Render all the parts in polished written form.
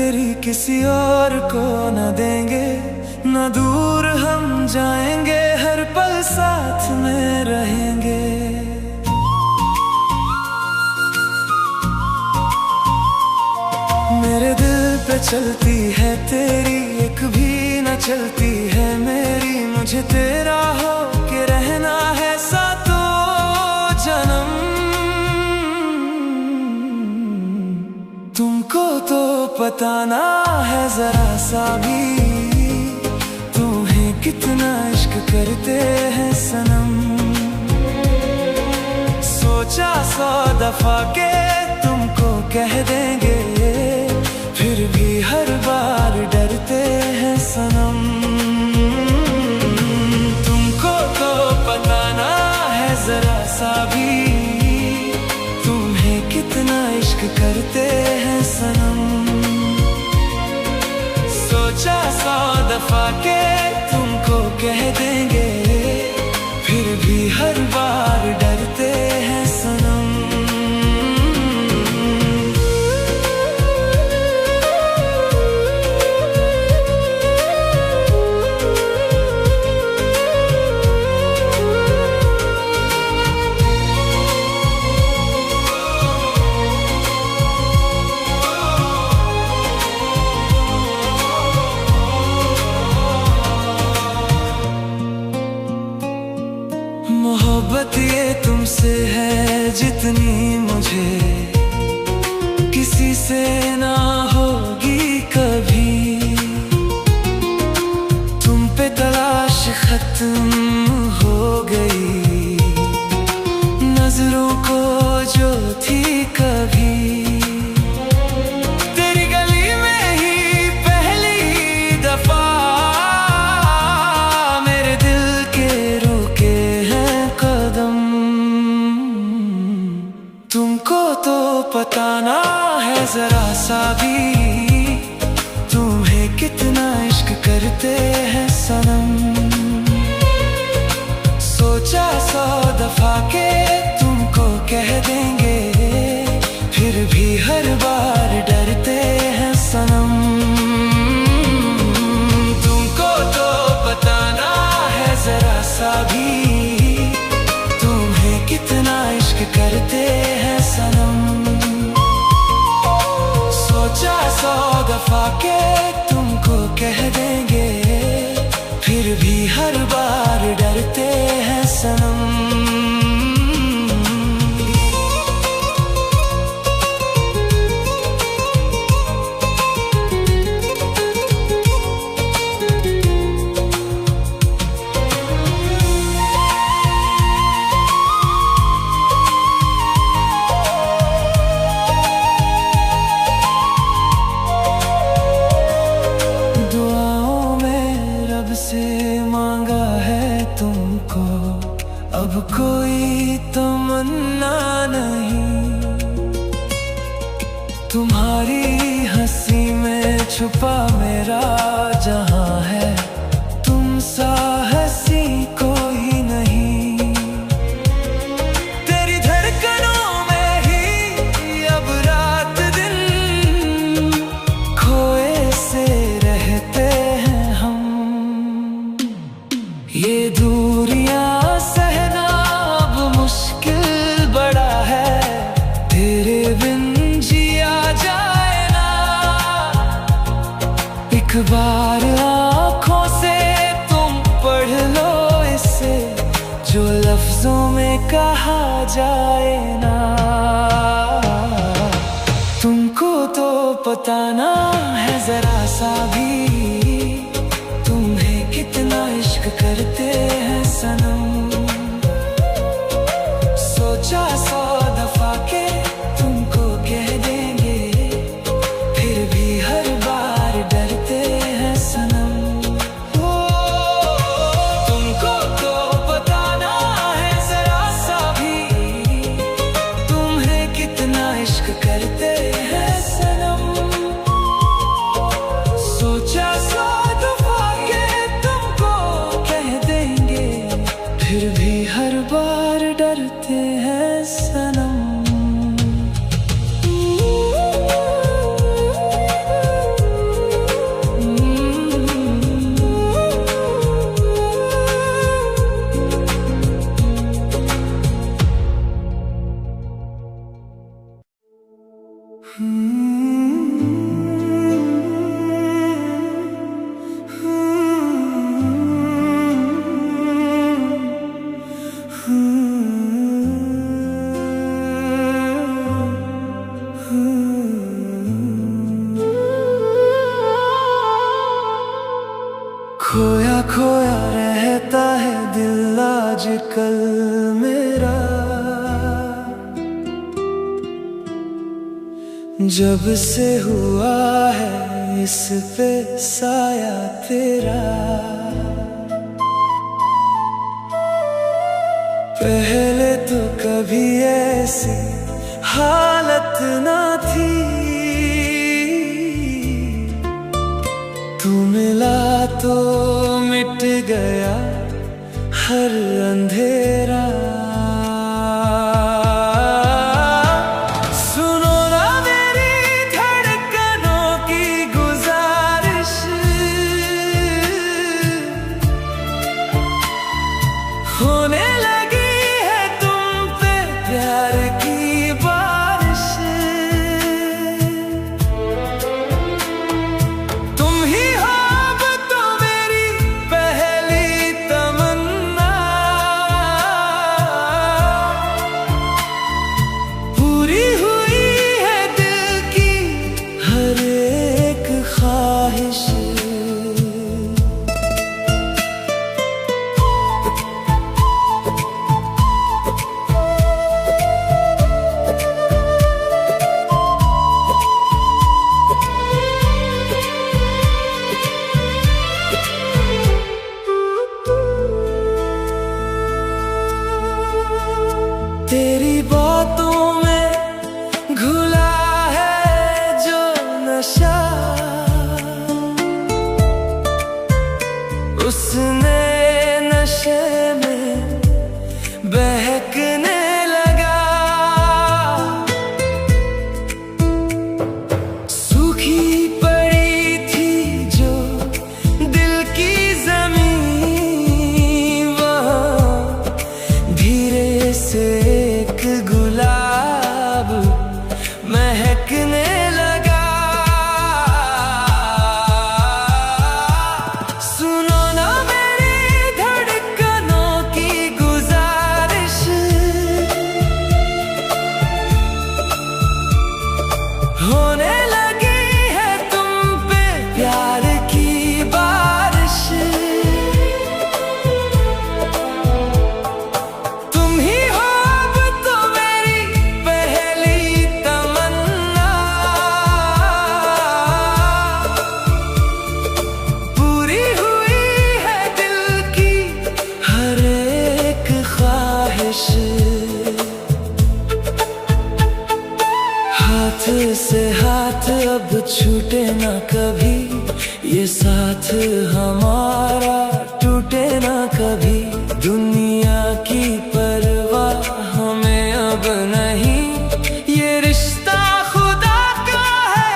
तेरी किसी और को न देंगे, न दूर हम जाएंगे, हर पल साथ में रहेंगे। मेरे दिल पे चलती है तेरी, एक भी न चलती है मेरी। मुझे तेरा हो के रहना है सातों जन्म। तुमको तो पता ना है जरा सा भी, तुम्हें कितना इश्क करते हैं सनम। सोचा 100 दफा के तुमको कह देंगे, फिर भी हर बार डरते हैं सनम। तुमको तो पता ना है जरा सा भी, तुम्हें कितना इश्क करते हैं सनम। सोचा 100 दफा के तुमको कह देंगे, फिर भी हर बार डरते हैं सनम। मोहब्बत ये तुमसे है जितनी मुझे किसी से ना होगी कभी। तुम पे तलाश खत्म हो गई, नजरों को जो थी कभी। तेरी गली में ही पहली दफा मेरे दिल के रुके हैं कदम। तुमको तो पता ना है जरा सा भी, तुम्हें कितना इश्क करते हैं सनम। सोचा 100 दफा के तुमको कह देंगे, फिर भी हर बार डरते हैं सनम। तुमको तो पता ना है जरा सा भी, तुम्हें कितना इश्क करते हैं सनम। सोचा 100 दफा के तुमको कह देंगे, फिर भी हर बार डरते हैं सनम। से मांगा है तुमको, अब कोई तमन्ना नहीं। तुम्हारी हंसी में छुपा मेरा जहां है, तुम सा हंसी कोई नहीं। तेरी धड़कनों में ही अब रात दिन खोए से रहते हैं हम। ये दूरियां सहना अब मुश्किल बड़ा है, तेरे बिन जिया जाए ना। एक बार आँखों से तुम पढ़ लो इसे, जो लफ्जों में कहा जाए ना। तुमको तो पता ना है जरा सा भी, तुम्हें कितना इश्क करते हैं सनम। सोचा 100 दफा के तुमको कह देंगे, फिर भी हर बार डरते हैं सनम। ओ, तुमको तो पता ना है जरा सा भी, तुम्हें कितना इश्क करते हैं सनम। सोचा 100 दफा के तुमको कह देंगे, खोया खोया रहता है दिल आजकल मेरा, जब से हुआ है इस पे साया तेरा। पहले तो कभी ऐसी हालत ना थी, तू मिला तो मिट गया हर अंधेरा। सुनो ना मेरी धड़कनों की गुजारिश, होने लगी है तुम पे प्यार की बारिश। तुम ही हो अब तो मेरी पहली तमन्ना, पूरी हुई है दिल की हर एक ख्वाहिश। तेरी बातों में घुला है जो नशा, उसने नशे में बहकने लगा। सूखी पड़ी थी जो दिल की जमीन, वहाँ धीरे से गुलाब महकने लगा। सुनो ना मेरी धड़कनों की गुजारिश, होने लगी है तुम पे प्यार की बारिश। तुम ही हो हाथ से हाथ अब छूटे ना कभी, ये साथ हमारा टूटे ना कभी। दुनिया की परवाह हमें अब नहीं, ये रिश्ता खुदा का है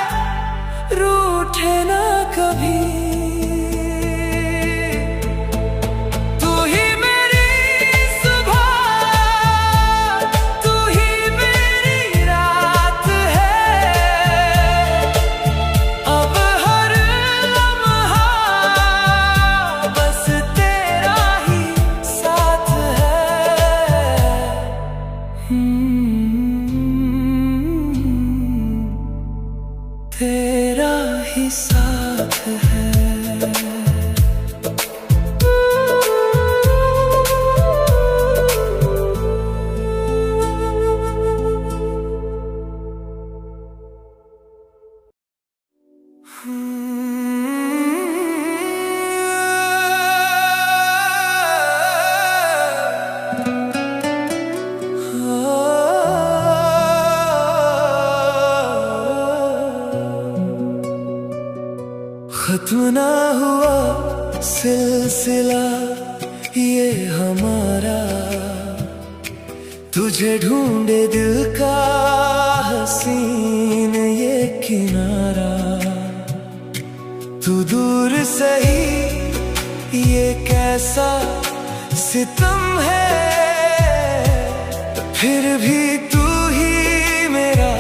रूठे ना कभी। तेरा ही साथ है। खत्म ना हुआ सिलसिला ये हमारा, तुझे ढूंढे दिल का हसीन ये किनारा। तू दूर सही ये कैसा सितम है, फिर भी तू ही मेरा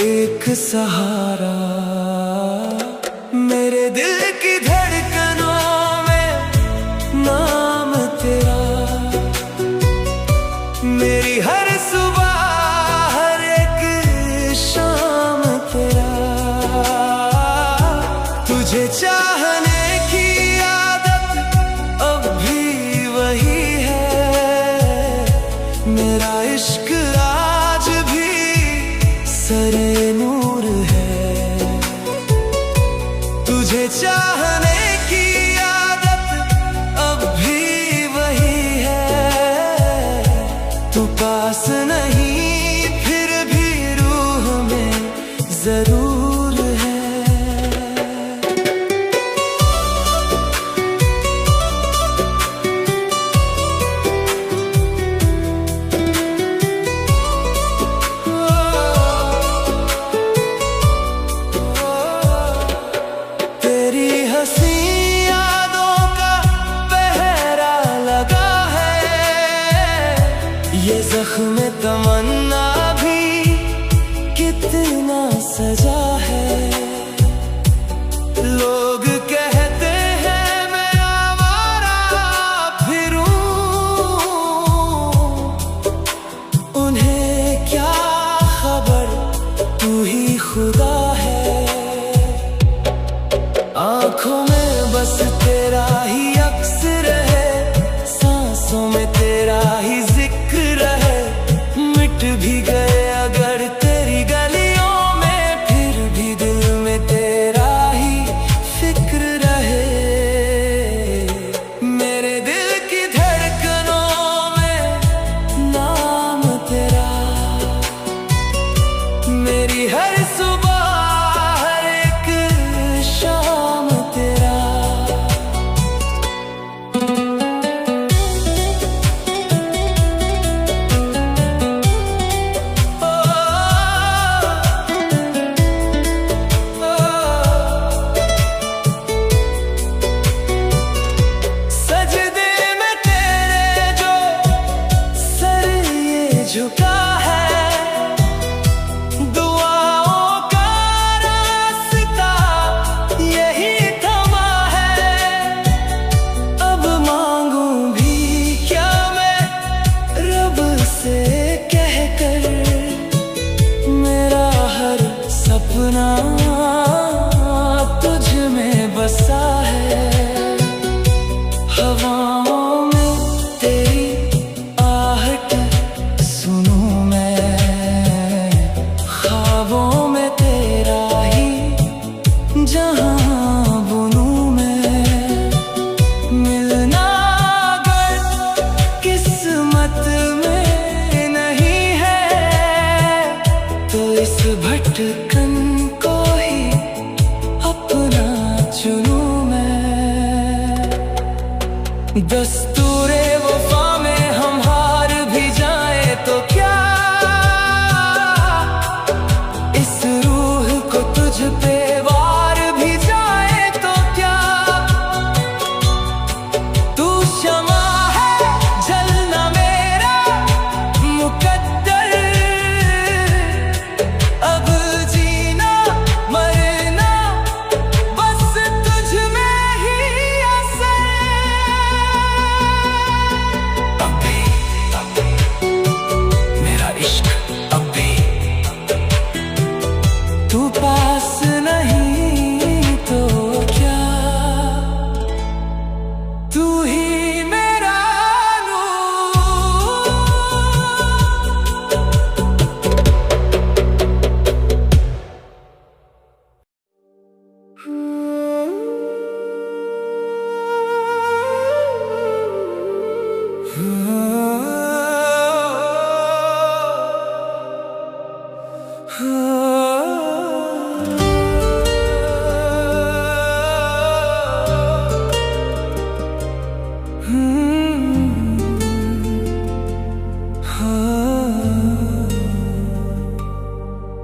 एक सहारा। मेरे दिल की धड़कनों में नाम तेरा, मेरी हर सुबह हर एक शाम तेरा। तुझे चाहने की की आदत अब भी वही है, तू पास नहीं फिर भी रूह में जरूर है। तेरी हंसी यादों का पहरा लगा है, ये जख्म तमन्ना भी कितना सजा है। लोग कहते हैं मैं आवारा फिरूं, उन्हें क्या खबर तू ही खुदा है। आँखों में बस तेरा ही अक्स रहे, सांसों में तेरा ही जिक्र रहे। मिट भी गए अगर तेरी गलियों में, फिर भी दिल में तेरा ही फिक्र रहे। मेरे दिल की धड़कनों में नाम तेरा, मेरी हर सुबह हर एक शाम तेरा। सजदे में तेरे जो सर ये झुका है, दुआओं का रास्ता यही थमा है। अब मांगूं भी क्या मैं रब से कहकर, मेरा हर सपना तुझ में बसा है। हवाओं में तेरी आहट सुनूं मैं, ख्वाबों में तेरा ही जहां बुनूं मैं। मिलना अगर किस्मत में नहीं है, तो इस भटकन को ही अपना चुनूं मैं। दस्तूरे वफा में हम हार भी जाए तो क्या, इस रूह को तुझ पे वार भी जाए तो क्या। तू शमा है जलना मेरा मुकद्दर, अब जीना मरना बस तुझ में ही असर। अब भी मेरा इश्क अब भी, तू पास नहीं तो क्या, तू ही मेरा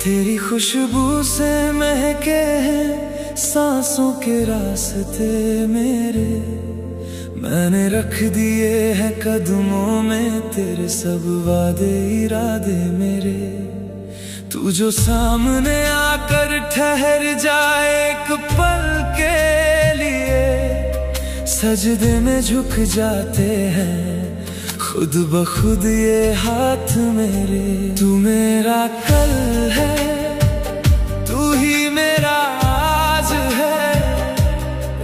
तेरी खुशबू से महके हैं सांसों के रास्ते मेरे। मैंने रख दिए हैं कदमों में तेरे सब वादे इरादे मेरे। तू जो सामने आकर ठहर जाए एक पल के लिए, सजदे में झुक जाते हैं खुद ब खुद ये हाथ मेरे। तू मेरा कल है, तू ही मेरा आज है,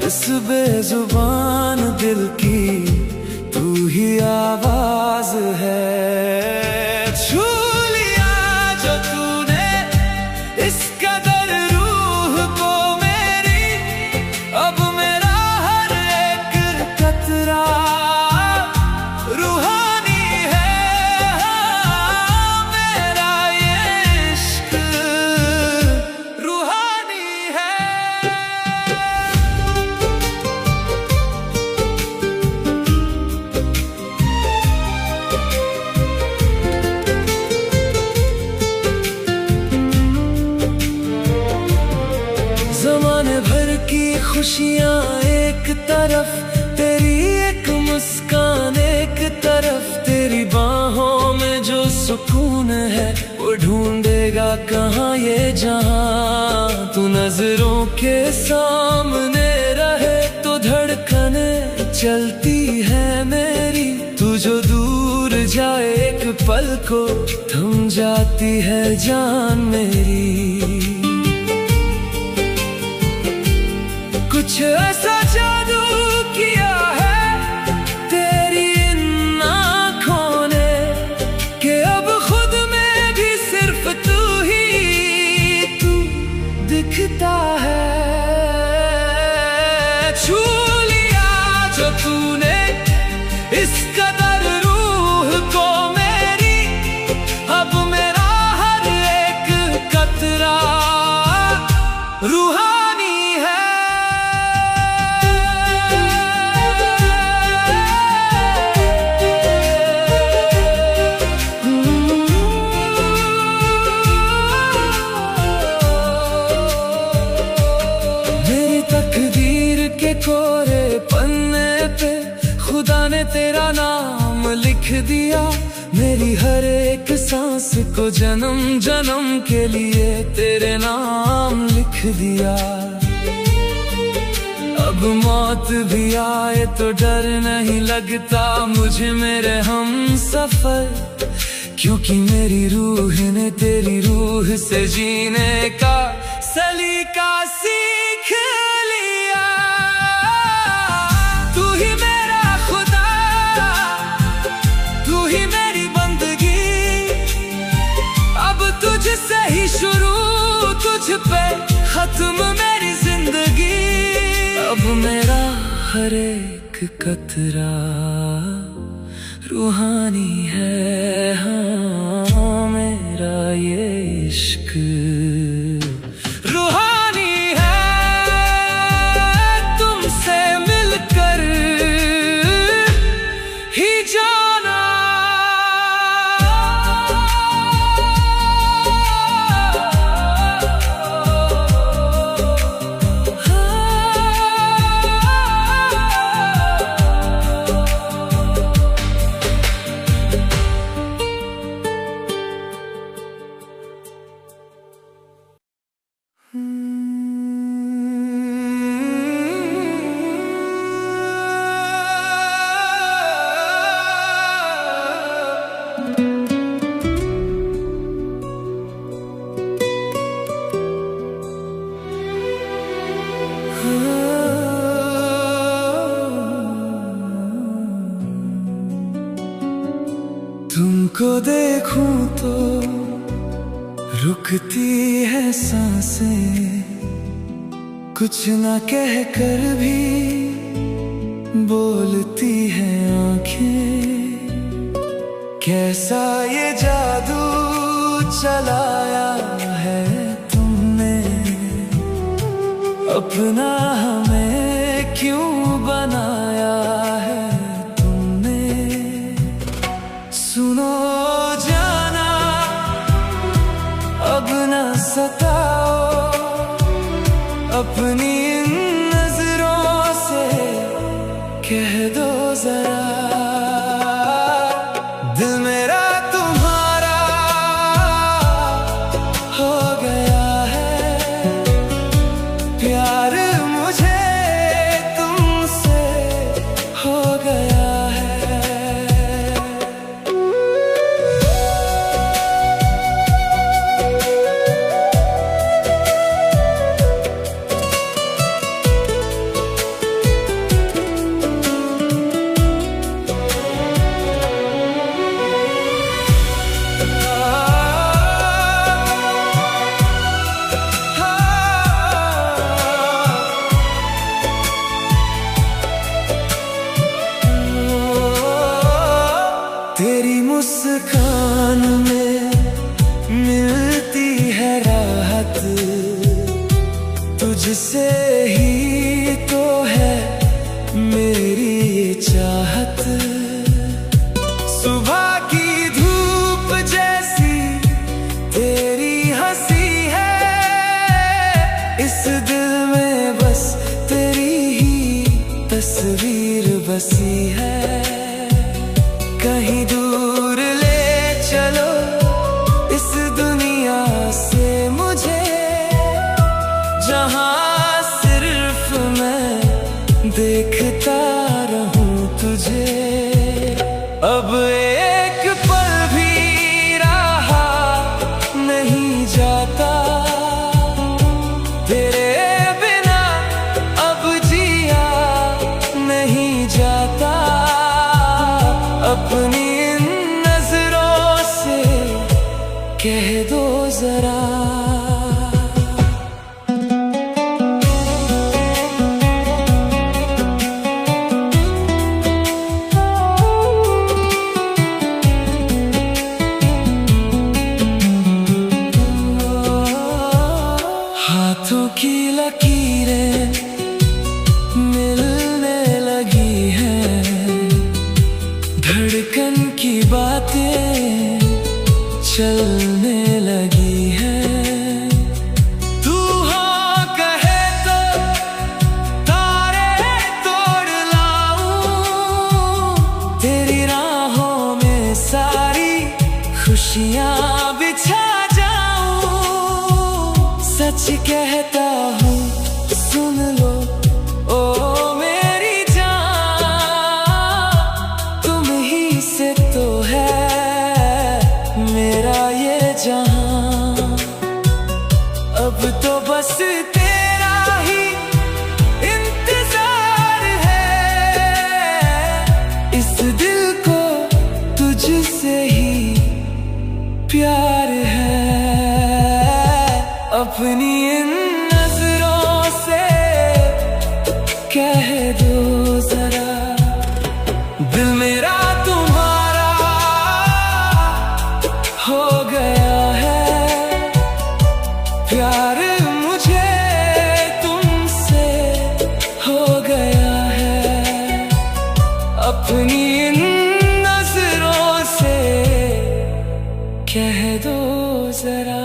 इस बेजुबान दिल की तू ही आवाज है। छू लिया जो तूने इस कदर रूह को मेरी, अब मेरा तरफ, तेरी एक मुस्कान एक तरफ, तेरी बाहों में जो सुकून है वो ढूंढेगा कहाँ ये जहां। तू नजरों के सामने रहे तो धड़कने चलती है मेरी, तू जो दूर जाए एक पल को थम जाती है जान मेरी। कुछ ऐसा जादू किया है तेरी इन आँखों ने कि अब खुद में भी सिर्फ तू दिखता है। छू लिया जो तूने इस कदर रूह को मेरी, अब मेरा हर एक कतरा रूहानी है। तकदीर के कोरे पन्ने पे खुदा ने तेरा नाम लिख दिया, मेरी हर एक सांस को जन्म जन्म के लिए तेरे नाम लिख दिया। अब मौत भी आए तो डर नहीं लगता मुझे मेरे हम सफर, क्योंकि मेरी रूह ने तेरी रूह से जीने का सलीका सीख लिया। तू ही मेरा खुदा, तू ही मेरी बंदगी, अब तुझसे ही शुरू, तुझ पे खत्म मेरी जिंदगी। अब मेरा हर एक कतरा रूहानी है, हाँ मेरा ये इश्क रूहानी है। तुमसे मिलकर ही जाना तुमको देखूं तो रुकती है सांसें, कुछ ना कह कर भी बोलती है आंखें। कैसा ये जादू चलाया है तुमने, अपना हमें क्यों बनाया है तुमने। सुनो जाना अब न सताओ, अपनी नजरों से कह दो जरा, दिल मेरा तुम्हारा हो गया है। प्यार मुझे तुमसे हो गया है। तेरी मुस्कान में मिलती है राहत, तुझसे ही तो है मेरी ये चाहत। सुबह की धूप जैसी तेरी हंसी है, इस दिल में बस तेरी ही तस्वीर बसी है, कहीं दूर ले चलो इस दुनिया से मुझे, जहां सिर्फ मैं देखता रहूं तुझे। अब एक पल भी रहा नहीं जाता तेरे बिना, अब जिया नहीं जाता। अपनी इन नजरों से कह दो जरा, हाथों की लकीरें मिलने लगी हैं, धड़कन की बातें चलने लगी हैं। तू हाँ कहे तो तारे तोड़ लाऊं, तेरी राहों में सारी खुशियां बिछा जाऊं। सच कहता हूँ सुन लो ओ मेरी जान, तुम ही से तो है मेरा ये जहां। अब तो बस तेरा ही इंतजार है, इस दिल को तुझसे ही प्यार है। अपनी इन नजरों से कह दो जरा, दिल मेरा तुम्हारा हो गया है, प्यार मुझे तुमसे हो गया है। अपनी इन नजरों से कह दो जरा,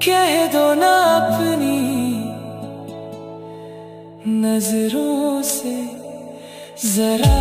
कह दो ना अपनी नजरों से जरा।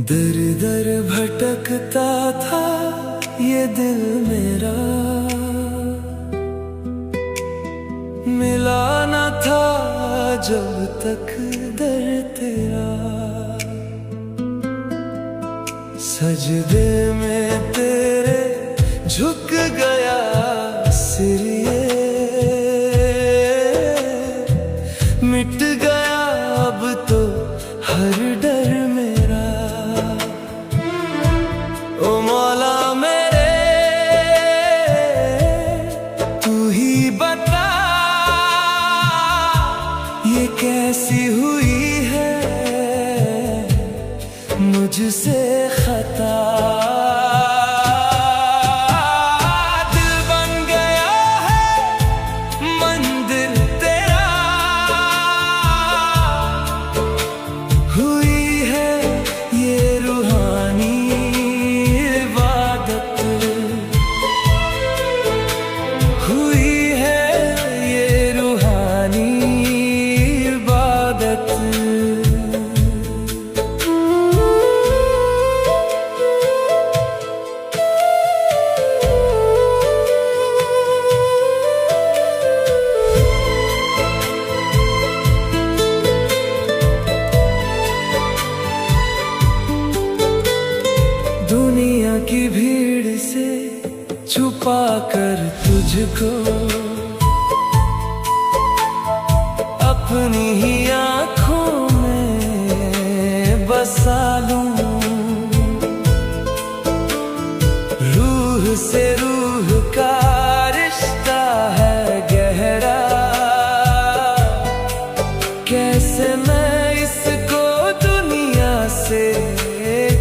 दर दर भटकता था ये दिल मेरा, मिला न था जब तक दर तेरा। सजदे में तेरे झुक गया सिर ये, मिट गया अब तो हर डर मेरा। ओ मौला मेरे तू ही बता, ये कैसी हुई है मुझसे खता। दिल बन गया है मंदिर तेरा, हुई है ये रूहानी इबादत, हुई है ये रूहानी इबादत। दुनिया की भीड़ से छुपा कर तुझको अपनी ही आँखों में बसा लूं। रूह से रूह का रिश्ता है गहरा, कैसे मैं इसको दुनिया से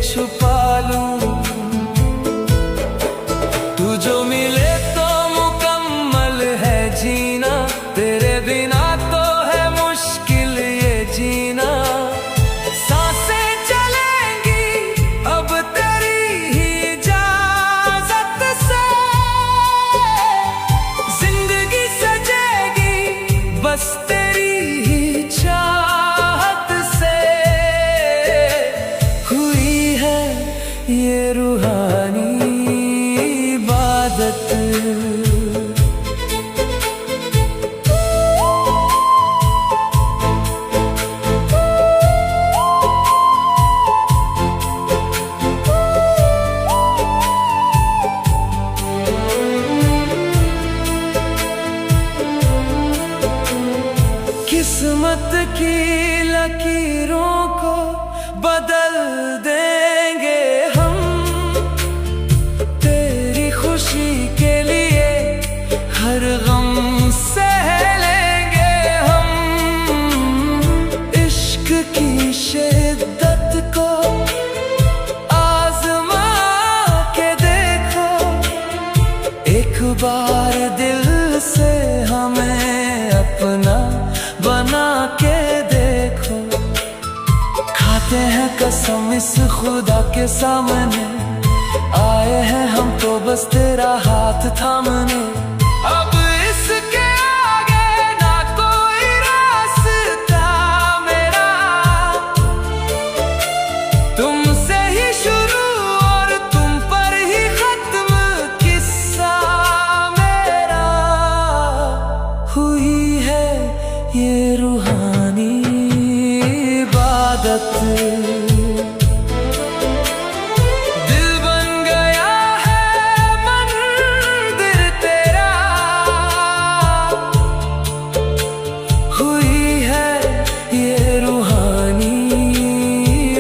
छुपा लूं। तू जो मिले तो मुकम्मल है जीना, तेरे बिना तो है मुश्किल ये जीना। सांसें चलेंगी अब तेरी ही इजाजत से, जिंदगी सजेगी बस तेरी ही चाहत से। हुई है ये रूहानी इबादत। किस्मत की लकीरों को बदल देंगे हम, तेरी खुशी के लिए हर गम सह लेंगे हम। इश्क की शिद्दत को आजमा के देखो, एक बार दिल से हमें अपना बना के देखो। खाते हैं कसम इस खुदा के सामने, आए हैं हम तो बस तेरा हाथ थामने। अब इसके आगे ना कोई रास्ता मेरा, तुमसे ही शुरू और तुम पर ही खत्म किस्सा मेरा। हुई है ये रूहानी इबादत। दिल बन गया है मंदिर तेरा, हुई है ये रूहानी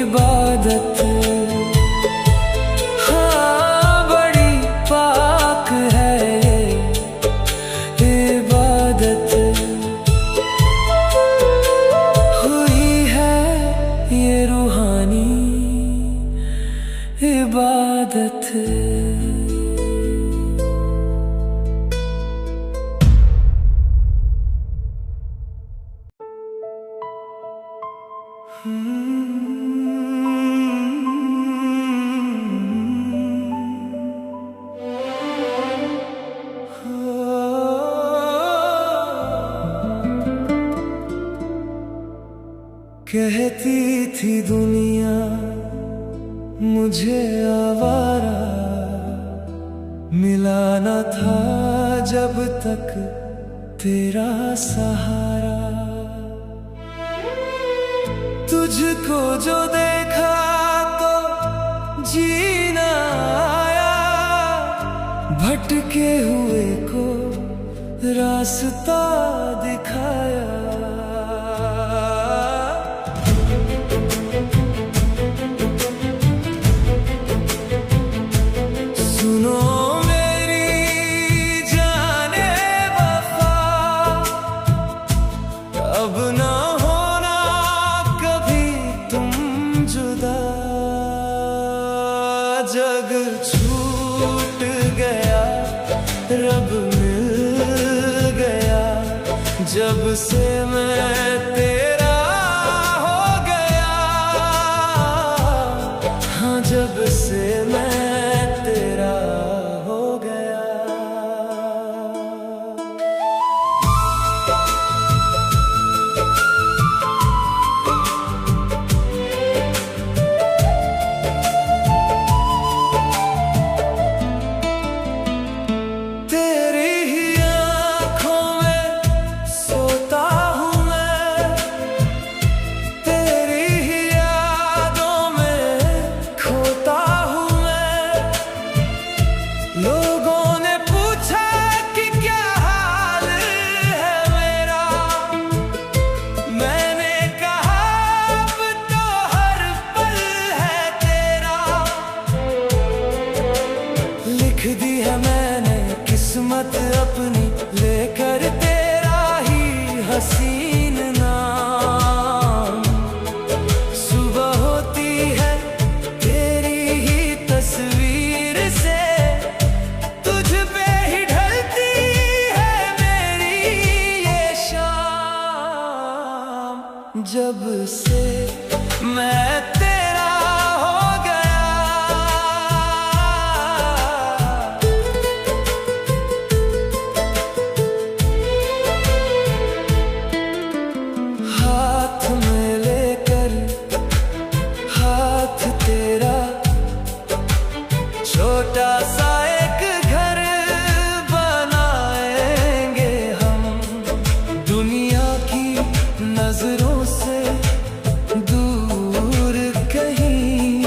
इबादत। हाँ बड़ी पाक है ये इबादत। ये रूहानी इबादत। कहती थी दुनिया मुझे आवारा, मिला न था जब तक तेरा सहारा। तुझको जो देखा तो जीना आया, भटके हुए को रास्ता दिखाया। जग छूट गया, रब मिल गया, जब से मैं तेरा हो गया। हाँ जब से मैं तेरा हो गया। किस्मत अपनी लेकर तेरा ही हसीन नाम। जब से मैं तेरा हो गया, हाथ में लेकर हाथ तेरा, छोटा सा एक घर बनाएंगे हम, दुनिया की नजरों से दूर कहीं,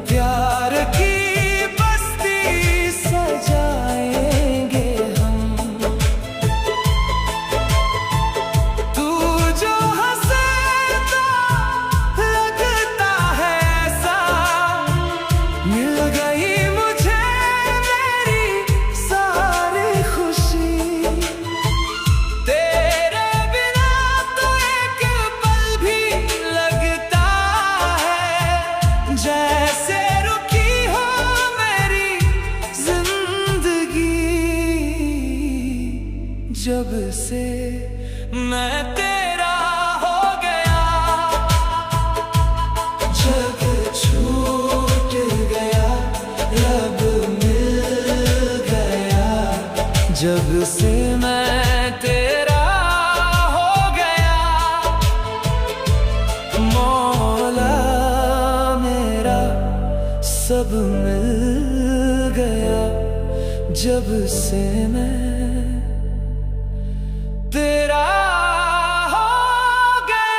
प्यार की बस्ती सजाएंगे हम। तू जो हंसे तो लगता है ऐसा, मिल गई मुझे मेरी सारी खुशी, तेरे बिना तो एक पल भी लगता है जैसे रुकी हो मेरी जिंदगी। जब से मैं तेरा हो गया, जग छूट गया, लब मिल गया, जब से मैं तेरा हो गया, मौला मेरा सब मिल गया, जब से मैं तेरा हो गया।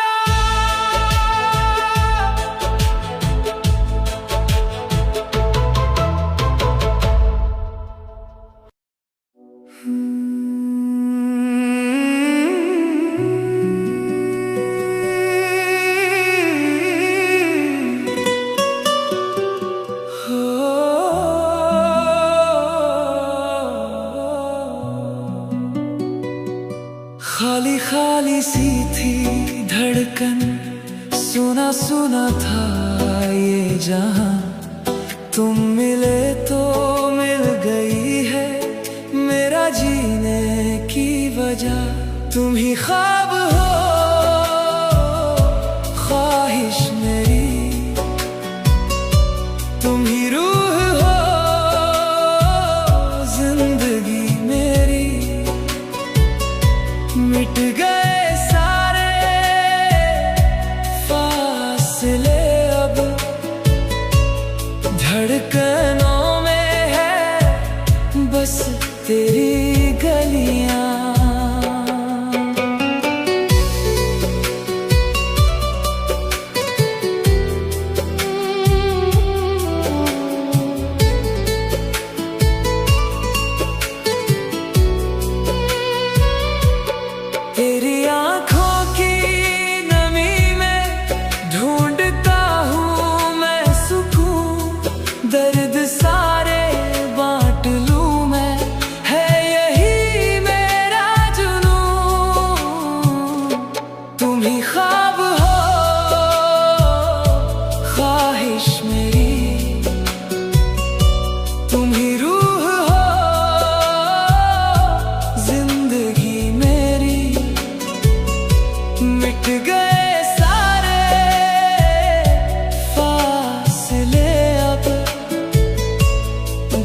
खाली खाली सी थी धड़कन, सुना सुना था ये जहां, तुम मिले तो मिल गई है मेरा जीने की वजह। तुम ही ख्वाब हो ख्वाहिश मेरी, तुम ही रूह हो जिंदगी मेरी, मिट गए सारे फासले अब, धड़कनों में है बस तेरी गलियां। तेरी आंखों की नमी में ढूंढता हूँ मैं सुकून, दर्द सारे बांट लूँ मैं, है यही मेरा जुनून। तुम ही ख्वाब हो ख्वाहिश मेरी, तुम ही रूह हो जिंदगी मेरी, मिट गए सारे फासले अब,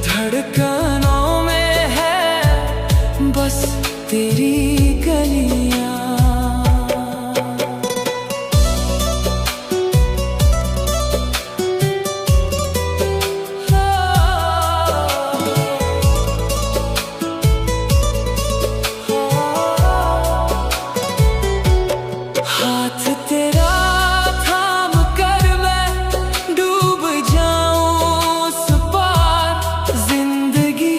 धड़कनों में है बस तेरी गलियां। हाथ तेरा थाम कर मैं डूब जाऊं उस पार, जिंदगी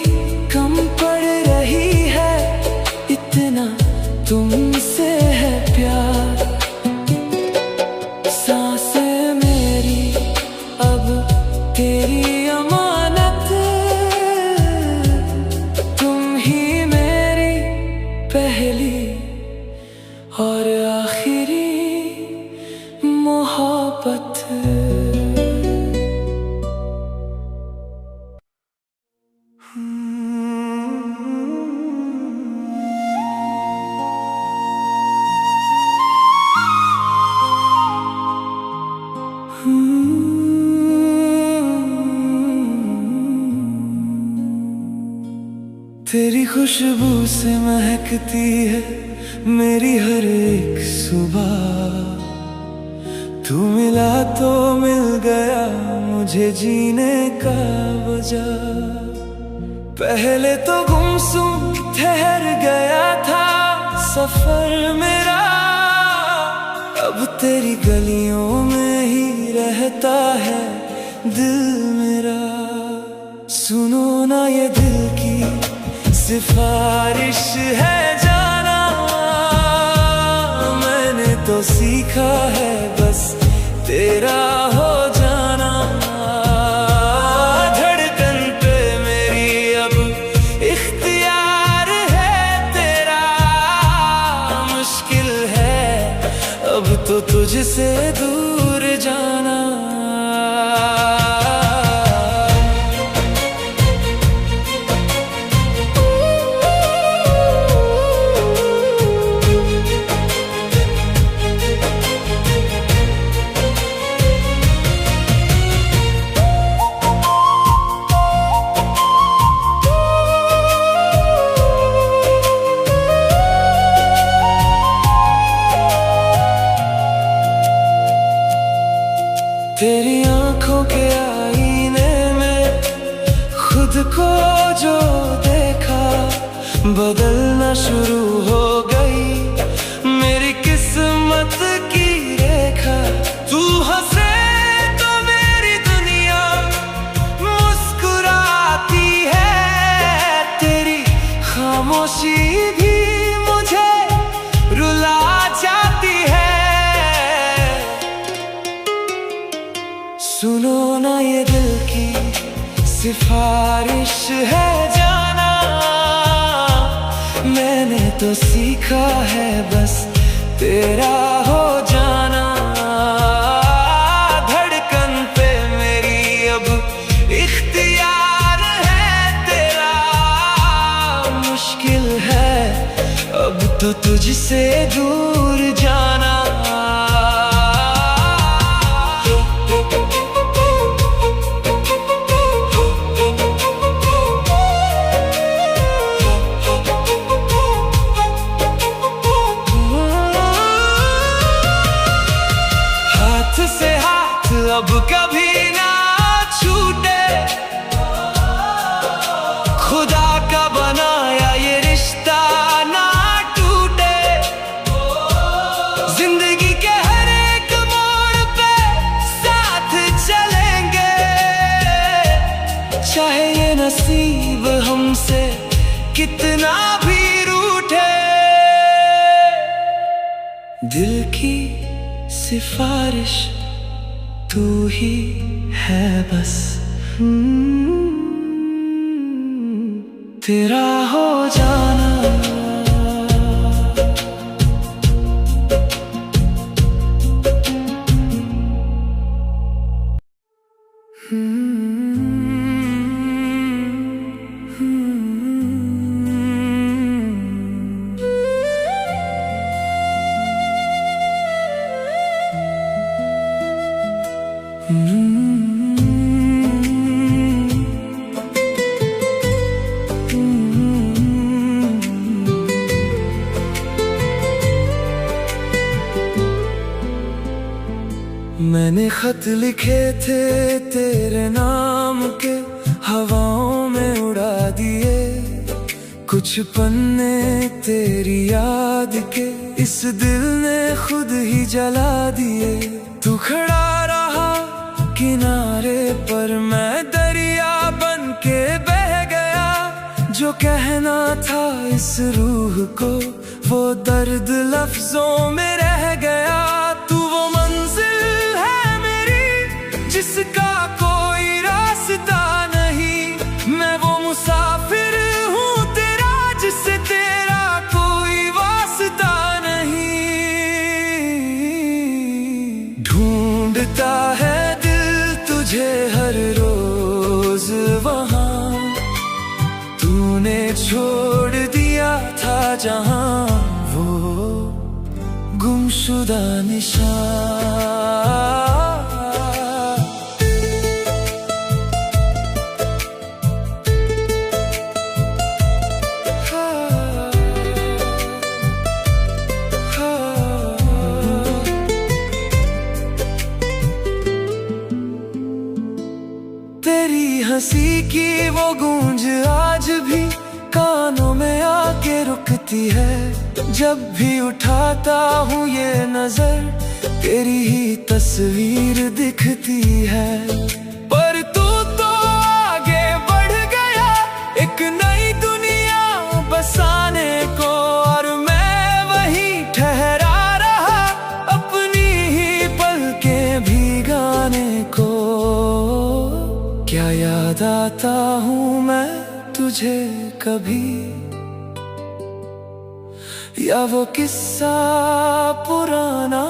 कम पड़ रही है इतना तुमसे है प्यार। सांसें मेरी अब तेरी अमानत, तुम ही मेरी पहली और आखिरी मोहब्बत। तेरी खुशबू से महकती है मेरी हर एक सुबह। तू मिला तो मिल गया मुझे जीने का वजह। पहले तो गुमसुम ठहर गया था सफर मेरा, अब तेरी गलियों में ही रहता है दिल मेरा। सुनो ना ये दिल की सिफारिश है जाना, मैंने तो सीखा है बस तेरा हो जाना। धड़कन पे मेरी अब इख्तियार है तेरा, मुश्किल है अब तो तुझसे दूर जाना। तेरी आंखों के आईने में खुद को जो देखा, बदलना शुरू हो गई मेरी किस्मत की रेखा। तू हंसे तो मेरी दुनिया मुस्कुराती है, तेरी खामोशी भी मुझे रुला जाती है। सुनो ना ये दिल की सिफारिश है जाना, मैंने तो सीखा है बस तेरा हो जाना। धड़कन पे मेरी अब इख्तियार है तेरा, मुश्किल है अब तो तुझसे दूर जाना। से हाथ अब कभी ना छूटे, खुदा का बनाया ये रिश्ता ना टूटे। जिंदगी के हर एक मोड़ पे साथ चलेंगे, चाहे ये नसीब हमसे कितना भी रूठे। दिल की सिफारिश तू ही है बस, तेरा हो जाना। मैंने खत लिखे थे तेरे नाम के, हवाओं में उड़ा दिए। कुछ पन्ने तेरी याद के इस दिल ने खुद ही जला दिए। तू खड़ा रहा किनारे पर, मैं दरिया बन के बह गया। जो कहना था इस रूह को वो दर्द लफ्जों में रह गया। तू वो मंजिल है मेरी जिसका कोई रास्ता नहीं, मैं वो मुसाफिर हूँ तेरा जिससे तेरा कोई वास्ता नहीं। ढूंढता है दिल तुझे हर रोज वहाँ, तूने छोड़ दिया था जहाँ वो गुमशुदा निशान। हंसी की वो गूंज आज भी कानों में आके रुकती है। जब भी उठाता हूँ ये नजर तेरी ही तस्वीर दिखती है। पर तू तो आगे बढ़ गया एक नई दुनिया बसाने को, और मैं वहीं ठहरा रहा अपनी ही पलकें भिगाने को। क्या याद आता हूँ मैं तुझे कभी, या वो किस्सा पुराना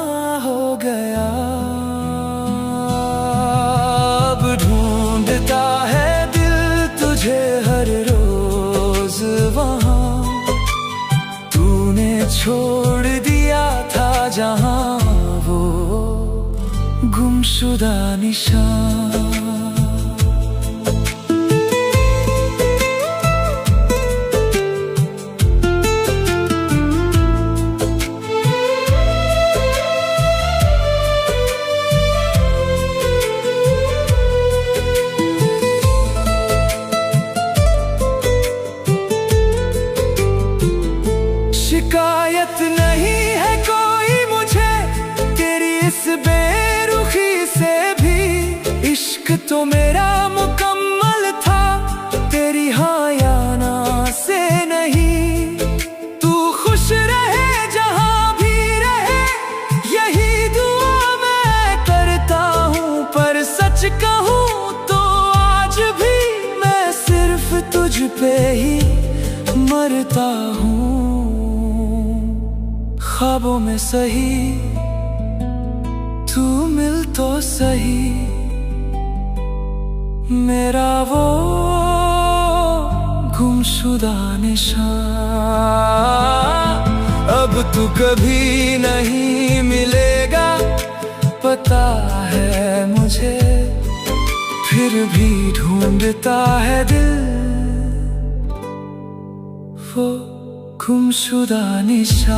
हो गया। अब ढूंढता है दिल तुझे हर रोज वहाँ तूने छोड़ दिया था जहाँ वो गुमशुदा निशान। शिकायत नहीं है कोई मुझे तेरी इस बेरुखी से भी। इश्क तो मेरा मुकम्मल था तेरी हाँ या ना से नहीं। तू खुश रहे जहाँ भी रहे यही दुआ मैं करता हूँ। पर सच कहूँ तो आज भी मैं सिर्फ तुझ पे ही मरता हूँ। ख्वाबों में सही तू मिल तो सही, मेरा वो गुमशुदा निशान। अब तू कभी नहीं मिलेगा पता है मुझे, फिर भी ढूंढता है दिल वो गुमशुदा निशान।